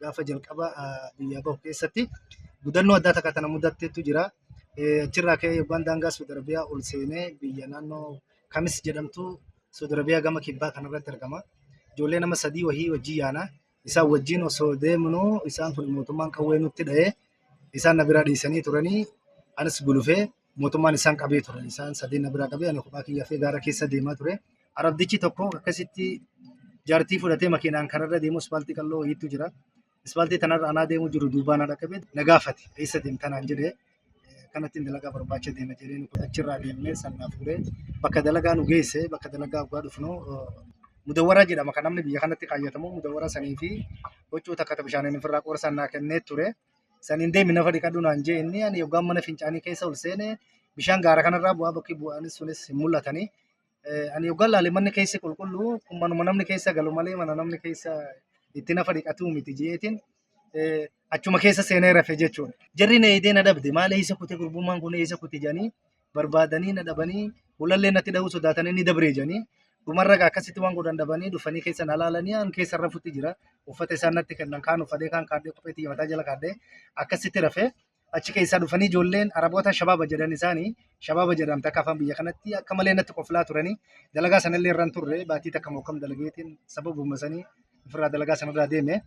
gaafa jalqaba biyya bahu keessatti mudannoo addaa takka tana mudatteetu jira. Achirraa ka'ee yookaan daangaa Saudi Arabiyaa ol seenee biyya naannoo Kamis jedhamtu Saudi Arabiyaa gama kibbaa kanarratti argama. Ijoollee nama sadii wahii wajjin yaana. Isaan wajjin osoo deemnu isaan kun mootummaan qawwee nutti dha'ee isaan na bira dhiisanii turanii anis gulufee mootummaan isaan qabee turan. Isaan sadeen na bira qabee ani kophaa kiyyaa fi gaara keessa deemaa ture. Arabdichi tokko akkasitti jaartii fudhatee makiinaan kanarra deemu ispaaltii qalloo wayiitu jira. Ispaaltii tanarra anaa deemu jiru duubaan haadha qabee na gaafate eessa deemtanaan jedhee kanatti dalagaa barbaacha deema jedheen achirraa deemnee sannaa fuudhee bakka dalagaa nu geesse bakka dalagaa dhugaa dhufnu mudawwaraa jedhama kan namni biyya kanatti kaayyatamu mudawwaraa sanii fi huccuu takka bishaaniin ofirraa qorsan naa kennee ture. Saniin deemi nafa dhiqadhu naan jee inni ani yookaan mana fincaanii keessa ol seene bishaan gaara kanarraa bu'aa bakki bu'aanis sunis hin mul'atanii. Ani yookaan laalee manni keessa qulqulluu kun manuma namni keessa galu malee mana namni keessa itti nafa dhiqatu miti jeetiin achuma keessa seenee rafe jechuudha. Jarri na eedee na dhabde maal eessa kutee gurbummaan kun eessa kutee jedhanii barbaadanii na dhabanii hulallee natti dha'uu sodaatanii ni dabree jedhanii dhumarra akkasitti waan godhan dhabanii dhufanii keessa na laalanii an keessa rafutti jira. Uffata isaan natti kennan kaan uffatee kaan kaadhee kopheetti mataa jala kaadhee akkasitti rafee achi keessaa dhufanii ijoolleen Araboota shabaaba jedhan isaanii shabaaba jedhamte akka afaan biyya kanatti akka malee natti qoflaa turanii dalagaa sanallee irraan turre baatii takka mookam dalageetiin sababuma sanii ofirraa dalagaa sanarraa deeme.